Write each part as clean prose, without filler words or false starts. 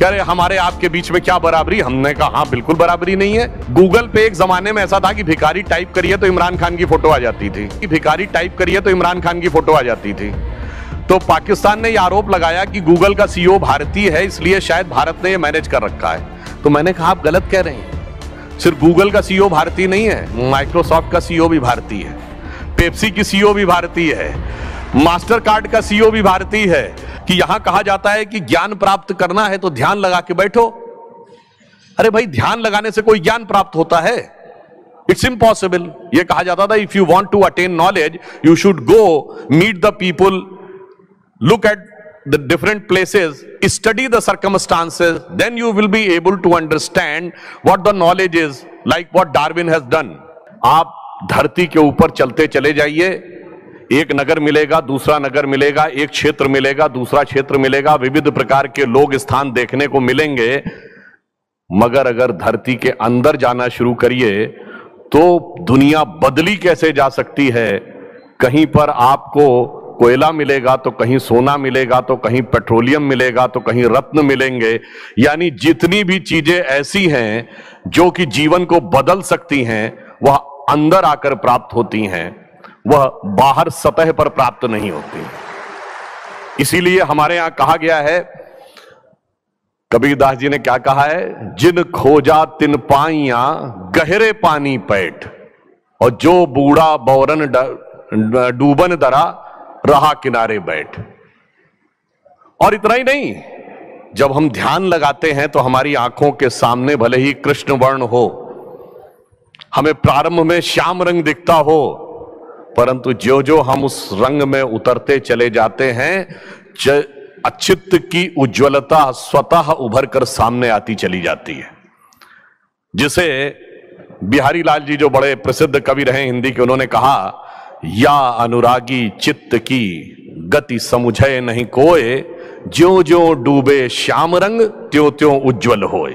कह रहे हमारे आपके बीच में क्या बराबरी। हमने कहा हाँ बिल्कुल बराबरी नहीं है। गूगल पे एक जमाने में ऐसा था कि भिखारी टाइप करिए तो इमरान खान की फोटो आ जाती थी, कि भिखारी टाइप करिए तो इमरान खान की फोटो आ जाती थी। तो पाकिस्तान ने यह आरोप लगाया कि गूगल का सीईओ भारतीय है, इसलिए शायद भारत ने यह मैनेज कर रखा है। तो मैंने कहा आप गलत कह रहे हैं। सिर्फ गूगल का सीईओ भारतीय नहीं है, माइक्रोसॉफ्ट का सीईओ भी भारतीय है, पेप्सी की सीईओ भी भारतीय है, मास्टर कार्ड का सीईओ भी भारतीय है। कि यहां कहा जाता है कि ज्ञान प्राप्त करना है तो ध्यान लगा के बैठो। अरे भाई, ध्यान लगाने से कोई ज्ञान प्राप्त होता है? It's impossible. यह कहा जाता था if you want to attain knowledge you should go meet the people, look at the different places, study the circumstances, then you will be able to understand what the knowledge is, like what Darwin has done. आप धरती के ऊपर चलते चले जाइए, एक नगर मिलेगा, दूसरा नगर मिलेगा, एक क्षेत्र मिलेगा, दूसरा क्षेत्र मिलेगा, विविध प्रकार के लोग स्थान देखने को मिलेंगे। मगर अगर धरती के अंदर जाना शुरू करिए तो दुनिया बदली कैसे जा सकती है। कहीं पर आपको कोयला मिलेगा तो कहीं सोना मिलेगा, तो कहीं पेट्रोलियम मिलेगा, तो कहीं रत्न मिलेंगे। यानी जितनी भी चीजें ऐसी हैं जो कि जीवन को बदल सकती हैं वह अंदर आकर प्राप्त होती हैं, वह बाहर सतह पर प्राप्त नहीं होती। इसीलिए हमारे यहां कहा गया है, कबीरदास जी ने क्या कहा है, जिन खोजा तिन पाइया गहरे पानी पैठ, और जो बूढ़ा बौरन डूबन दरा रहा किनारे बैठ। और इतना ही नहीं, जब हम ध्यान लगाते हैं तो हमारी आंखों के सामने भले ही कृष्ण वर्ण हो, हमें प्रारंभ में श्याम रंग दिखता हो, परंतु जो जो हम उस रंग में उतरते चले जाते हैं, चित्त की उज्ज्वलता स्वतः उभर कर सामने आती चली जाती है। जिसे बिहारी लाल जी, जो बड़े प्रसिद्ध कवि रहे हिंदी के, उन्होंने कहा, या अनुरागी चित्त की गति समुझे नहीं कोय, ज्यों ज्यों डूबे श्याम रंग त्यों त्यों उज्जवल होए।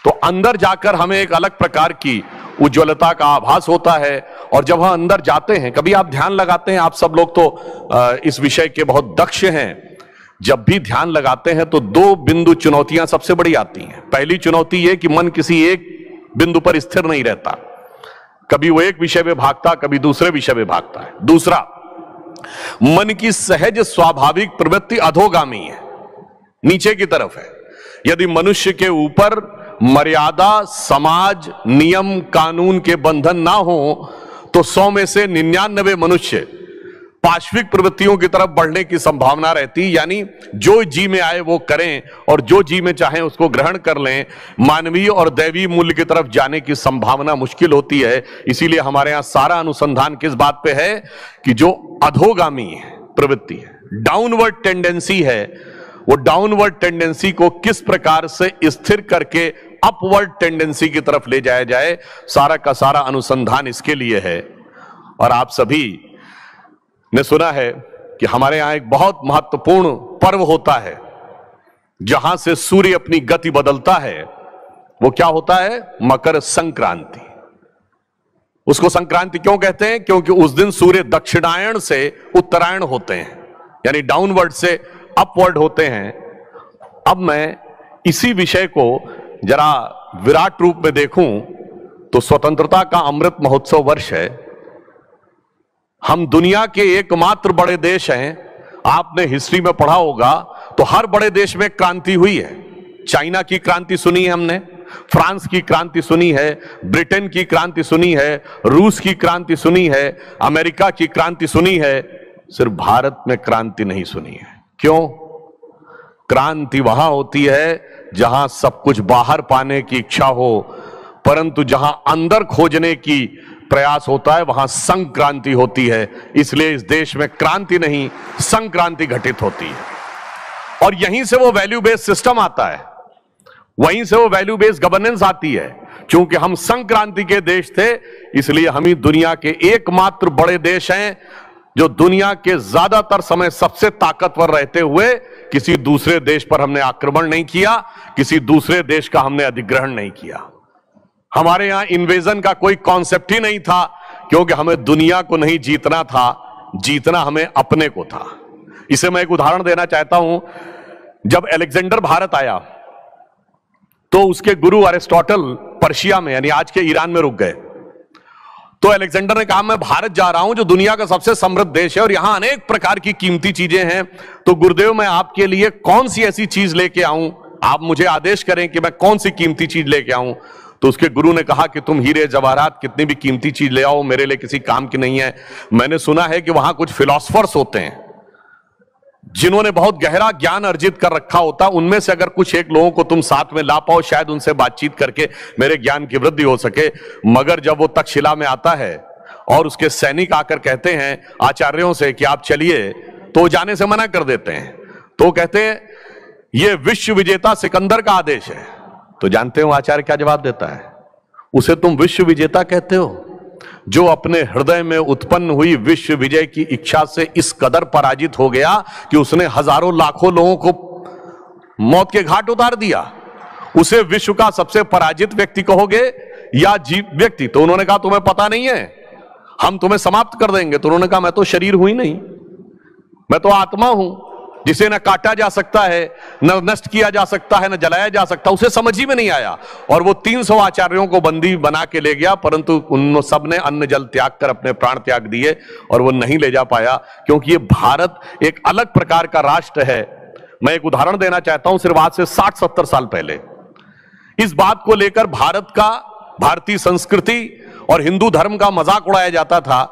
तो अंदर जाकर हमें एक अलग प्रकार की उज्ज्वलता का आभास होता है। और जब हम अंदर जाते हैं, कभी आप ध्यान लगाते हैं, आप सब लोग तो इस विषय के बहुत दक्ष हैं, जब भी ध्यान लगाते हैं तो दो बिंदु चुनौतियां सबसे बड़ी आती हैं। पहली चुनौती यह कि मन किसी एक बिंदु पर स्थिर नहीं रहता, कभी वो एक विषय में भागता, कभी दूसरे विषय में भागता है। दूसरा, मन की सहज स्वाभाविक प्रवृत्ति अधोगामी है, नीचे की तरफ है। यदि मनुष्य के ऊपर मर्यादा, समाज, नियम, कानून के बंधन ना हो तो 100 में से 99 मनुष्य पाश्विक प्रवृत्तियों की तरफ बढ़ने की संभावना रहती। यानी जो जी में आए वो करें और जो जी में चाहें उसको ग्रहण कर लें। मानवीय और दैवीय मूल्य की तरफ जाने की संभावना मुश्किल होती है। इसीलिए हमारे यहां सारा अनुसंधान किस बात पे है कि जो अधोगामी प्रवृत्ति है, डाउनवर्ड टेंडेंसी है, वो डाउनवर्ड टेंडेंसी को किस प्रकार से स्थिर करके अपवर्ड टेंडेंसी की तरफ ले जाया जाए, सारा का सारा अनुसंधान इसके लिए है। और आप सभी ने सुना है कि हमारे यहां एक बहुत महत्वपूर्ण पर्व होता है जहां से सूर्य अपनी गति बदलता है। वो क्या होता है? मकर संक्रांति। उसको संक्रांति क्यों कहते हैं? क्योंकि उस दिन सूर्य दक्षिणायण से उत्तरायण होते हैं, यानी डाउनवर्ड से अपवर्ड होते हैं। अब मैं इसी विषय को जरा विराट रूप में देखूं तो स्वतंत्रता का अमृत महोत्सव वर्ष है। हम दुनिया के एकमात्र बड़े देश हैं। आपने हिस्ट्री में पढ़ा होगा तो हर बड़े देश में क्रांति हुई है। चाइना की क्रांति सुनी है हमने, फ्रांस की क्रांति सुनी है, ब्रिटेन की क्रांति सुनी है, रूस की क्रांति सुनी है, अमेरिका की क्रांति सुनी है। सिर्फ भारत में क्रांति नहीं सुनी है। क्यों? क्रांति वहां होती है जहां सब कुछ बाहर पाने की इच्छा हो, परंतु जहां अंदर खोजने की प्रयास होता है वहां संक्रांति होती है। इसलिए इस देश में क्रांति नहीं, संक्रांति घटित होती है। और यहीं से वो वैल्यू बेस्ड सिस्टम आता है, वहीं से वो वैल्यू बेस्ड गवर्नेंस आती है। क्योंकि हम संक्रांति के देश थे, इसलिए हम ही दुनिया के एकमात्र बड़े देश हैं जो दुनिया के ज्यादातर समय सबसे ताकतवर रहते हुए किसी दूसरे देश पर हमने आक्रमण नहीं किया, किसी दूसरे देश का हमने अधिग्रहण नहीं किया। हमारे यहां इन्वेजन का कोई कॉन्सेप्ट ही नहीं था, क्योंकि हमें दुनिया को नहीं जीतना था, जीतना हमें अपने को था। इसे मैं एक उदाहरण देना चाहता हूं। जब अलेक्जेंडर भारत आया तो उसके गुरु अरिस्टोटल पर्शिया में यानी आज के ईरान में रुक गए। तो अलेक्जेंडर ने कहा मैं भारत जा रहा हूं जो दुनिया का सबसे समृद्ध देश है और यहां अनेक प्रकार की कीमती चीजें हैं, तो गुरुदेव मैं आपके लिए कौन सी ऐसी चीज लेके आऊं, आप मुझे आदेश करें कि मैं कौन सी कीमती चीज लेके आऊं। तो उसके गुरु ने कहा कि तुम हीरे जवाहरात कितनी भी कीमती चीज ले आओ, मेरे लिए किसी काम की नहीं है। मैंने सुना है कि वहां कुछ फिलोसफर्स होते हैं जिन्होंने बहुत गहरा ज्ञान अर्जित कर रखा होता, उनमें से अगर कुछ एक लोगों को तुम साथ में ला पाओ, शायद उनसे बातचीत करके मेरे ज्ञान की वृद्धि हो सके। मगर जब वो तक्षशिला में आता है और उसके सैनिक आकर कहते हैं आचार्यों से कि आप चलिए, तो वो जाने से मना कर देते हैं। तो कहते हैं ये विश्व विजेता सिकंदर का आदेश है। तो जानते हो आचार्य क्या जवाब देता है? उसे तुम विश्व विजेता कहते हो जो अपने हृदय में उत्पन्न हुई विश्व विजय की इच्छा से इस कदर पराजित हो गया कि उसने हजारों लाखों लोगों को मौत के घाट उतार दिया। उसे विश्व का सबसे पराजित व्यक्ति कहोगे या जीव व्यक्ति? तो उन्होंने कहा तुम्हें पता नहीं है, हम तुम्हें समाप्त कर देंगे। तो उन्होंने कहा मैं तो शरीर हूं ही नहीं, मैं तो आत्मा हूं जिसे न काटा जा सकता है, न नष्ट किया जा सकता है, न जलाया जा सकता। उसे समझ ही में नहीं आया और वो 300 आचार्यों को बंदी बना के ले गया, परंतु उन सब ने अन्न जल त्याग कर अपने प्राण त्याग दिए और वो नहीं ले जा पाया, क्योंकि ये भारत एक अलग प्रकार का राष्ट्र है। मैं एक उदाहरण देना चाहता हूं, सिर्फ आज से 60-70 साल पहले इस बात को लेकर भारत का, भारतीय संस्कृति और हिंदू धर्म का मजाक उड़ाया जाता था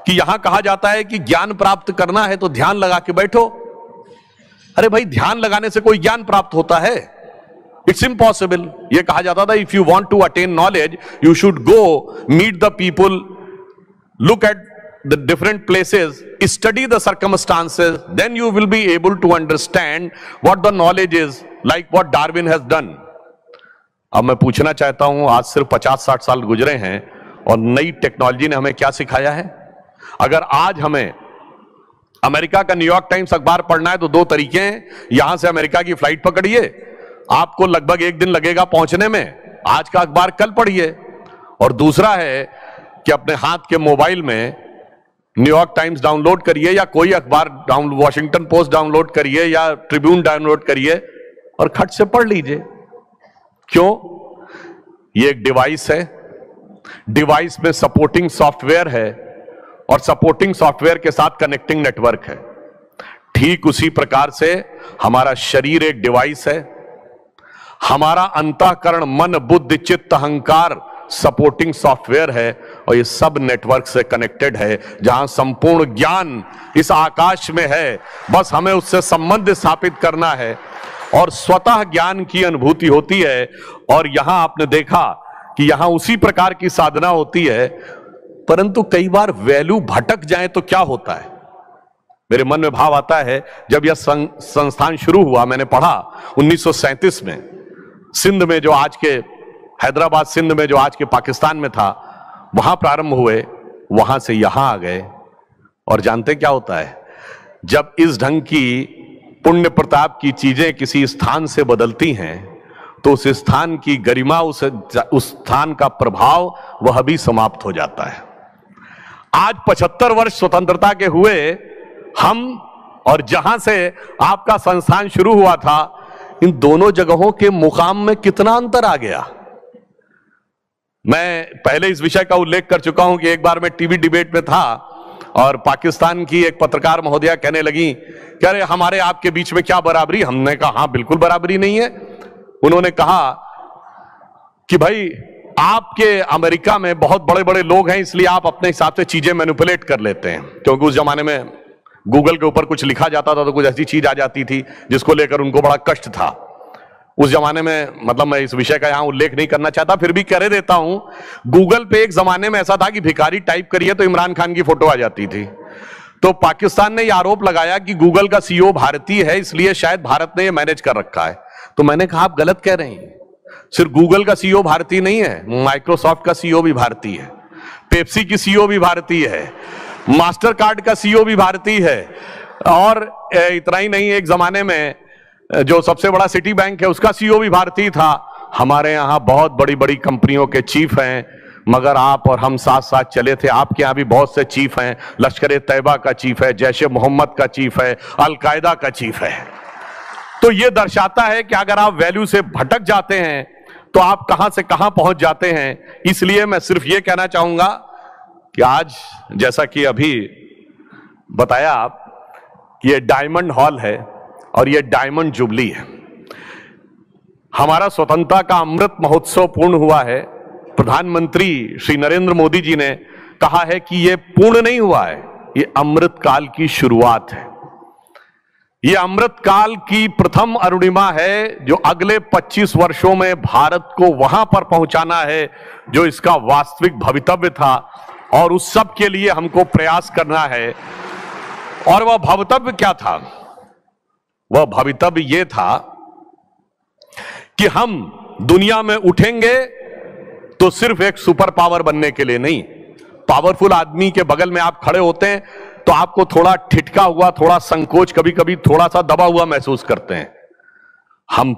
कि यहां कहा जाता है कि ज्ञान प्राप्त करना है तो ध्यान लगा के बैठो। अरे भाई, ध्यान लगाने से कोई ज्ञान प्राप्त होता है? It's impossible. यह कहा जाता था if you want to attain knowledge you should go meet the people, look at the different places, study the circumstances, then you will be able to understand what the knowledge is, like what Darwin has done. अब मैं पूछना चाहता हूं, आज सिर्फ 50-60 साल गुजरे हैं और नई टेक्नोलॉजी ने हमें क्या सिखाया है? अगर आज हमें अमेरिका का न्यूयॉर्क टाइम्स अखबार पढ़ना है तो 2 तरीके हैं। यहां से अमेरिका की फ्लाइट पकड़िए, आपको लगभग 1 दिन लगेगा पहुंचने में, आज का अखबार कल पढ़िए। और दूसरा है कि अपने हाथ के मोबाइल में न्यूयॉर्क टाइम्स डाउनलोड करिए या कोई अखबार वॉशिंगटन पोस्ट डाउनलोड करिए या ट्रिब्यून डाउनलोड करिए और खट से पढ़ लीजिए। क्यों? ये एक डिवाइस है, डिवाइस में सपोर्टिंग सॉफ्टवेयर है और सपोर्टिंग सॉफ्टवेयर के साथ कनेक्टिंग नेटवर्क है। ठीक उसी प्रकार से हमारा शरीर एक डिवाइस है, हमारा अंतःकरण, मन, बुद्धि, चित्त, अहंकार सपोर्टिंग सॉफ्टवेयर है और ये सब नेटवर्क से कनेक्टेड है, जहां संपूर्ण ज्ञान इस आकाश में है। बस हमें उससे संबंध स्थापित करना है और स्वतः ज्ञान की अनुभूति होती है। और यहां आपने देखा कि यहां उसी प्रकार की साधना होती है, परंतु कई बार वैल्यू भटक जाए तो क्या होता है? मेरे मन में भाव आता है, जब यह संस्थान शुरू हुआ, मैंने पढ़ा 1937 में सिंध में, जो आज के हैदराबाद, सिंध में जो आज के पाकिस्तान में था, वहां प्रारंभ हुए, वहां से यहां आ गए। और जानते क्या होता है? जब इस ढंग की पुण्य प्रताप की चीजें किसी स्थान से बदलती हैं तो उस स्थान की गरिमा, उस स्थान का प्रभाव वह भी समाप्त हो जाता है। आज 75 वर्ष स्वतंत्रता के हुए हम, और जहां से आपका संस्थान शुरू हुआ था, इन दोनों जगहों के मुकाम में कितना अंतर आ गया। मैं पहले इस विषय का उल्लेख कर चुका हूं कि एक बार मैं टीवी डिबेट में था और पाकिस्तान की एक पत्रकार महोदया कहने लगी कि अरे हमारे आपके बीच में क्या बराबरी? हमने कहा हाँ बिल्कुल बराबरी नहीं है। उन्होंने कहा कि भाई आपके अमेरिका में बहुत बड़े बड़े लोग हैं, इसलिए आप अपने हिसाब से चीजें मैनिपुलेट कर लेते हैं, क्योंकि उस जमाने में गूगल के ऊपर कुछ लिखा जाता था तो कुछ ऐसी चीज आ जाती थी जिसको लेकर उनको बड़ा कष्ट था उस जमाने में। मतलब मैं इस विषय का यहां उल्लेख नहीं करना चाहता, फिर भी कह देता हूं। गूगल पे एक जमाने में ऐसा था कि भिखारी टाइप करिए तो इमरान खान की फोटो आ जाती थी। तो पाकिस्तान ने यह आरोप लगाया कि गूगल का सीईओ भारतीय है, इसलिए शायद भारत ने यह मैनेज कर रखा है। तो मैंने कहा आप गलत कह रहे हैं, सिर्फ गूगल का सीईओ भारतीय नहीं है, माइक्रोसॉफ्ट का सीईओ भी भारतीय है, पेप्सी की सीईओ भी भारतीय है, मास्टर कार्ड का सीईओ भी भारतीय है। और इतना ही नहीं, एक जमाने में जो सबसे बड़ा सिटी बैंक है उसका सीईओ भी भारतीय था। हमारे यहाँ बहुत बड़ी बड़ी कंपनियों के चीफ हैं, मगर आप और हम साथ साथ चले थे। आपके यहाँ भी बहुत से चीफ हैं, लश्कर-ए-तैयबा का चीफ है, जैश-ए-मोहम्मद का चीफ है, अल-कायदा का चीफ है। तो यह दर्शाता है कि अगर आप वैल्यू से भटक जाते हैं तो आप कहां से कहां पहुंच जाते हैं। इसलिए मैं सिर्फ यह कहना चाहूंगा कि आज जैसा कि अभी बताया आप कि यह डायमंड हॉल है और यह डायमंड जुबली है। हमारा स्वतंत्रता का अमृत महोत्सव पूर्ण हुआ है। प्रधानमंत्री श्री नरेंद्र मोदी जी ने कहा है कि यह पूर्ण नहीं हुआ है, यह अमृत काल की शुरुआत है। यह अमृत काल की प्रथम अरुणिमा है जो अगले 25 वर्षों में भारत को वहां पर पहुंचाना है जो इसका वास्तविक भवितव्य था, और उस सब के लिए हमको प्रयास करना है। और वह भवितव्य क्या था? वह भवितव्य यह था कि हम दुनिया में उठेंगे तो सिर्फ एक सुपर पावर बनने के लिए नहीं। पावरफुल आदमी के बगल में आप खड़े होते हैं तो आपको थोड़ा ठिठका हुआ, थोड़ा संकोच, कभी कभी थोड़ा सा दबा हुआ महसूस करते हैं। हम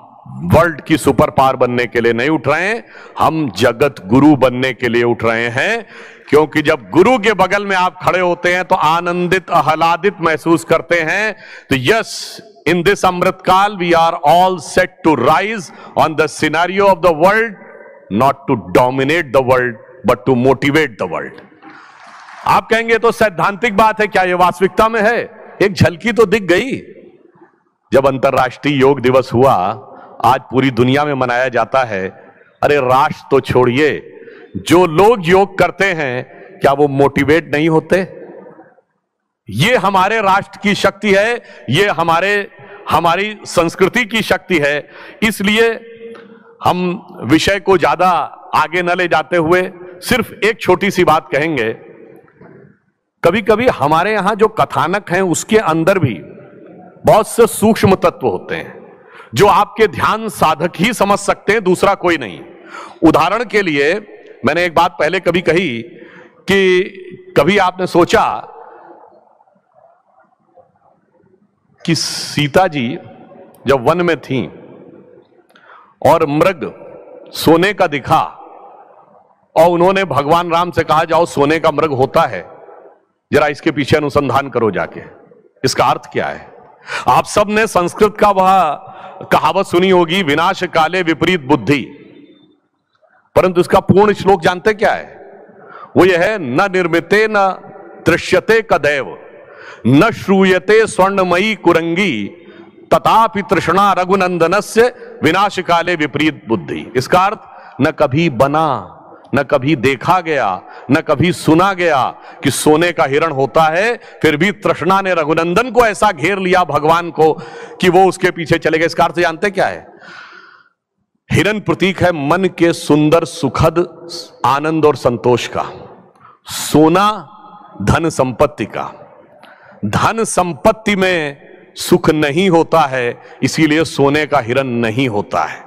वर्ल्ड की सुपर पावर बनने के लिए नहीं उठ रहे हैं, हम जगत गुरु बनने के लिए उठ रहे हैं। क्योंकि जब गुरु के बगल में आप खड़े होते हैं तो आनंदित, आह्लादित महसूस करते हैं। तो yes, in this Amritkal, we are all set to rise on the scenario of the world, not to dominate the world, but to motivate the world. आप कहेंगे तो सैद्धांतिक बात है, क्या यह वास्तविकता में है? एक झलकी तो दिख गई जब अंतर्राष्ट्रीय योग दिवस हुआ, आज पूरी दुनिया में मनाया जाता है। अरे राष्ट्र तो छोड़िए, जो लोग योग करते हैं क्या वो मोटिवेट नहीं होते? ये हमारे राष्ट्र की शक्ति है, ये हमारी संस्कृति की शक्ति है। इसलिए हम विषय को ज्यादा आगे न ले जाते हुए सिर्फ एक छोटी सी बात कहेंगे। कभी कभी हमारे यहां जो कथानक हैं उसके अंदर भी बहुत से सूक्ष्म तत्व होते हैं जो आपके ध्यान साधक ही समझ सकते हैं, दूसरा कोई नहीं। उदाहरण के लिए मैंने एक बात पहले कभी कही कि कभी आपने सोचा कि सीता जी जब वन में थीं और मृग सोने का दिखा और उन्होंने भगवान राम से कहा जाओ सोने का मृग होता है, जरा इसके पीछे अनुसंधान करो जाके, इसका अर्थ क्या है? आप सब ने संस्कृत का वह कहावत सुनी होगी, विनाश काले विपरीत बुद्धि, परंतु इसका पूर्ण श्लोक जानते क्या है? वो यह है, न निर्मिते न दृश्यते कदैव न श्रूयते स्वर्णमयी कुरंगी तथापि तृष्णा रघुनंदनस्य विनाश काले विपरीत बुद्धि। इसका अर्थ न कभी बना, न कभी देखा गया, न कभी सुना गया कि सोने का हिरण होता है, फिर भी तृष्णा ने रघुनंदन को ऐसा घेर लिया भगवान को कि वो उसके पीछे चले गए। इसका अर्थ जानते क्या है? हिरण प्रतीक है मन के सुंदर, सुखद आनंद और संतोष का। सोना धन संपत्ति का। धन संपत्ति में सुख नहीं होता है, इसीलिए सोने का हिरण नहीं होता है।